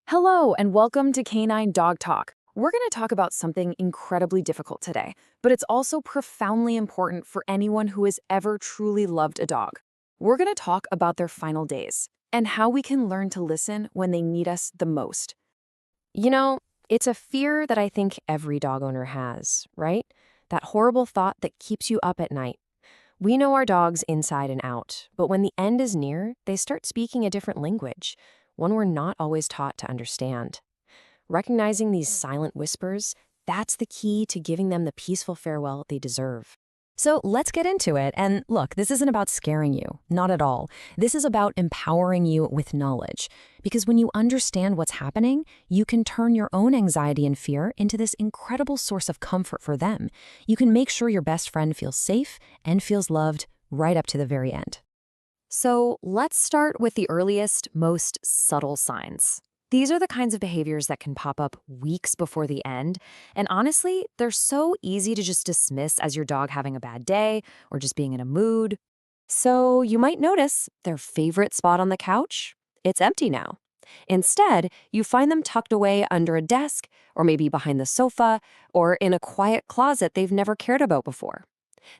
Hello, and welcome to Canine Dog Talk. We're going to talk about something incredibly difficult today, but it's also profoundly important for anyone who has ever truly loved a dog. We're going to talk about their final days and how we can learn to listen when they need us the most. You know, it's a fear that I think every dog owner has, right? That horrible thought that keeps you up at night. We know our dogs inside and out, but when the end is near, they start speaking a different language, one we're not always taught to understand. Recognizing these silent whispers, that's the key to giving them the peaceful farewell they deserve. So let's get into it. And look, this isn't about scaring you, not at all. This is about empowering you with knowledge. Because when you understand what's happening, you can turn your own anxiety and fear into this incredible source of comfort for them. You can make sure your best friend feels safe and feels loved right up to the very end. So let's start with the earliest, most subtle signs. These are the kinds of behaviors that can pop up weeks before the end, and honestly, they're so easy to just dismiss as your dog having a bad day or just being in a mood. So you might notice their favorite spot on the couch, it's empty now. Instead, you find them tucked away under a desk, or maybe behind the sofa, or in a quiet closet they've never cared about before.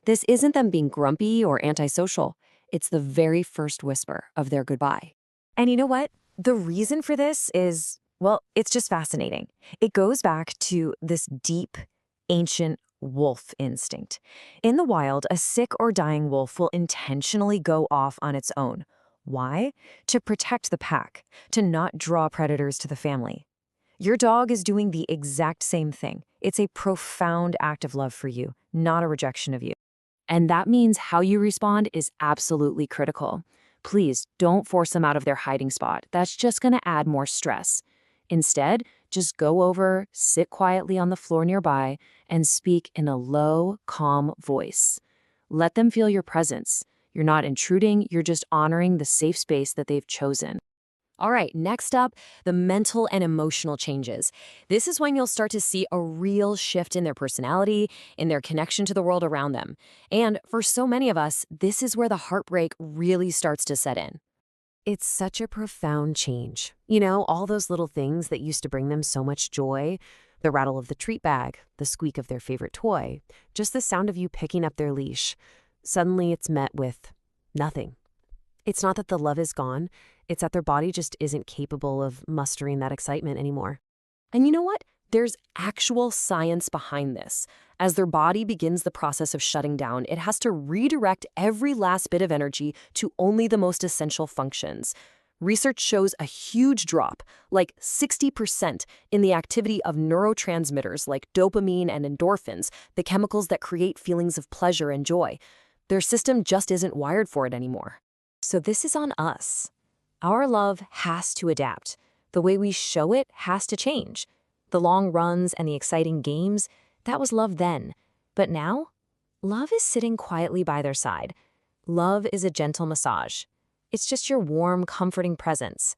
This isn't them being grumpy or antisocial. It's the very first whisper of their goodbye. And you know what? The reason for this is, well, it's just fascinating. It goes back to this deep, ancient wolf instinct. In the wild, a sick or dying wolf will intentionally go off on its own. Why? To protect the pack, to not draw predators to the family. Your dog is doing the exact same thing. It's a profound act of love for you, not a rejection of you. And that means how you respond is absolutely critical. Please don't force them out of their hiding spot. That's just going to add more stress. Instead, just go over, sit quietly on the floor nearby, and speak in a low, calm voice. Let them feel your presence. You're not intruding, you're just honoring the safe space that they've chosen. All right, next up, the mental and emotional changes. This is when you'll start to see a real shift in their personality, in their connection to the world around them. And for so many of us, this is where the heartbreak really starts to set in. It's such a profound change. You know, all those little things that used to bring them so much joy, the rattle of the treat bag, the squeak of their favorite toy, just the sound of you picking up their leash. Suddenly it's met with nothing. It's not that the love is gone, it's that their body just isn't capable of mustering that excitement anymore. And you know what? There's actual science behind this. As their body begins the process of shutting down, it has to redirect every last bit of energy to only the most essential functions. Research shows a huge drop, like 60%, in the activity of neurotransmitters like dopamine and endorphins, the chemicals that create feelings of pleasure and joy. Their system just isn't wired for it anymore. So this is on us. Our love has to adapt. The way we show it has to change. The long runs and the exciting games, that was love then. But now, love is sitting quietly by their side. Love is a gentle massage. It's just your warm, comforting presence.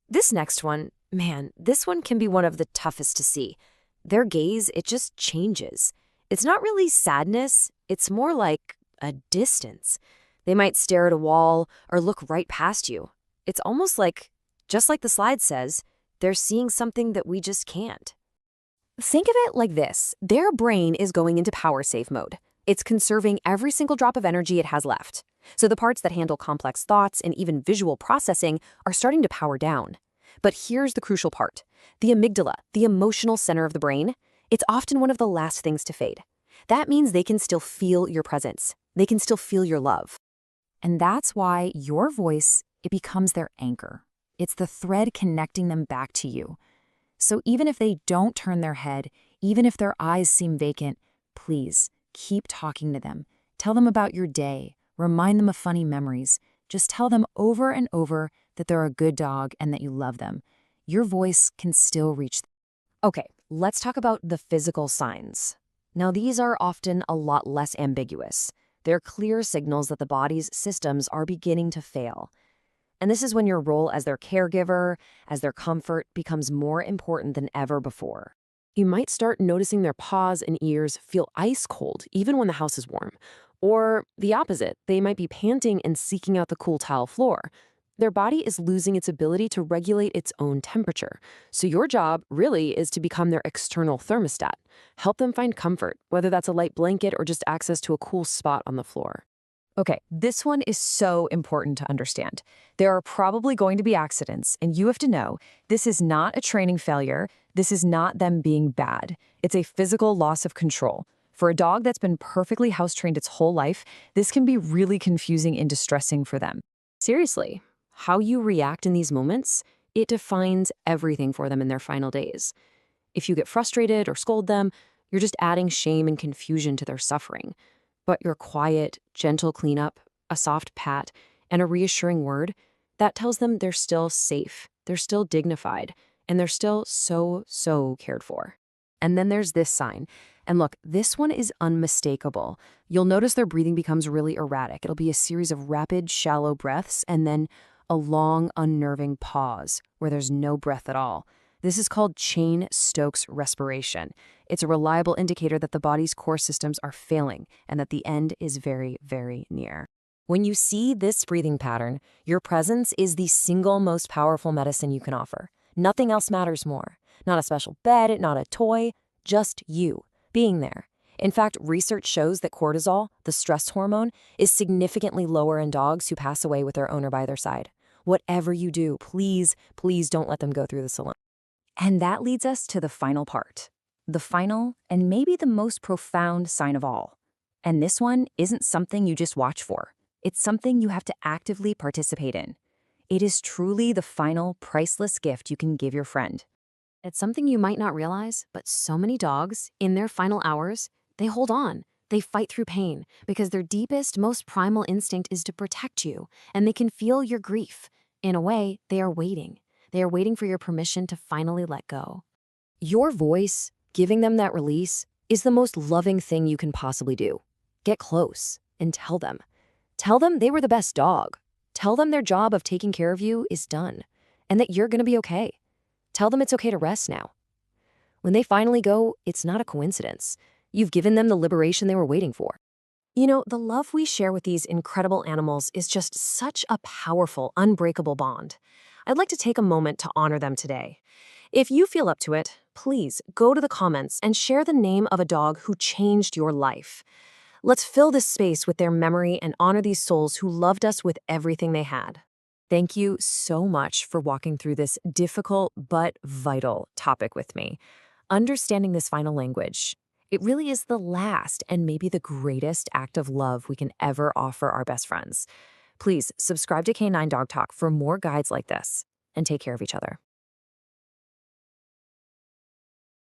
This next one, man, this one can be one of the toughest to see. Their gaze, it just changes. It's not really sadness, it's more like a distance. They might stare at a wall or look right past you. It's almost like, just like the slide says, they're seeing something that we just can't. Think of it like this. Their brain is going into power save mode. It's conserving every single drop of energy it has left. So the parts that handle complex thoughts and even visual processing are starting to power down. But here's the crucial part. The amygdala, the emotional center of the brain, it's often one of the last things to fade. That means they can still feel your presence. They can still feel your love. And that's why your voice, it becomes their anchor. It's the thread connecting them back to you. So even if they don't turn their head, even if their eyes seem vacant, please keep talking to them. Tell them about your day. Remind them of funny memories. Just tell them over and over that they're a good dog and that you love them. Your voice can still reach them. Okay, let's talk about the physical signs. Now, these are often a lot less ambiguous. They're clear signals that the body's systems are beginning to fail. And this is when your role as their caregiver, as their comfort, becomes more important than ever before. You might start noticing their paws and ears feel ice cold, even when the house is warm. Or the opposite, they might be panting and seeking out the cool tile floor. Their body is losing its ability to regulate its own temperature. So your job really is to become their external thermostat. Help them find comfort, whether that's a light blanket or just access to a cool spot on the floor. Okay, this one is so important to understand. There are probably going to be accidents, and you have to know this is not a training failure. This is not them being bad. It's a physical loss of control. For a dog that's been perfectly house trained its whole life, this can be really confusing and distressing for them. Seriously, how you react in these moments, it defines everything for them in their final days. If you get frustrated or scold them, you're just adding shame and confusion to their suffering. But your quiet, gentle cleanup, a soft pat, and a reassuring word, that tells them they're still safe, they're still dignified, and they're still so cared for. And then there's this sign. And look, this one is unmistakable. You'll notice their breathing becomes really erratic. It'll be a series of rapid, shallow breaths, and then a long, unnerving pause where there's no breath at all. This is called Cheyne-Stokes respiration. It's a reliable indicator that the body's core systems are failing and that the end is very near. When you see this breathing pattern, your presence is the single most powerful medicine you can offer. Nothing else matters more. Not a special bed, not a toy, just you being there. In fact, research shows that cortisol, the stress hormone, is significantly lower in dogs who pass away with their owner by their side. Whatever you do, please don't let them go through this alone. And that leads us to the final part. The final and maybe the most profound sign of all. And this one isn't something you just watch for. It's something you have to actively participate in. It is truly the final, priceless gift you can give your friend. It's something you might not realize, but so many dogs, in their final hours, they hold on. They fight through pain because their deepest, most primal instinct is to protect you, and they can feel your grief. In a way, they are waiting. They are waiting for your permission to finally let go. Your voice, giving them that release, is the most loving thing you can possibly do. Get close and tell them. Tell them they were the best dog. Tell them their job of taking care of you is done, and that you're going to be okay. Tell them it's okay to rest now. When they finally go, it's not a coincidence. You've given them the liberation they were waiting for. You know, the love we share with these incredible animals is just such a powerful, unbreakable bond. I'd like to take a moment to honor them today. If you feel up to it, please go to the comments and share the name of a dog who changed your life. Let's fill this space with their memory and honor these souls who loved us with everything they had. Thank you so much for walking through this difficult but vital topic with me. Understanding this final language, it really is the last and maybe the greatest act of love we can ever offer our best friends. Please subscribe to K9 Dog Talk for more guides like this, and take care of each other.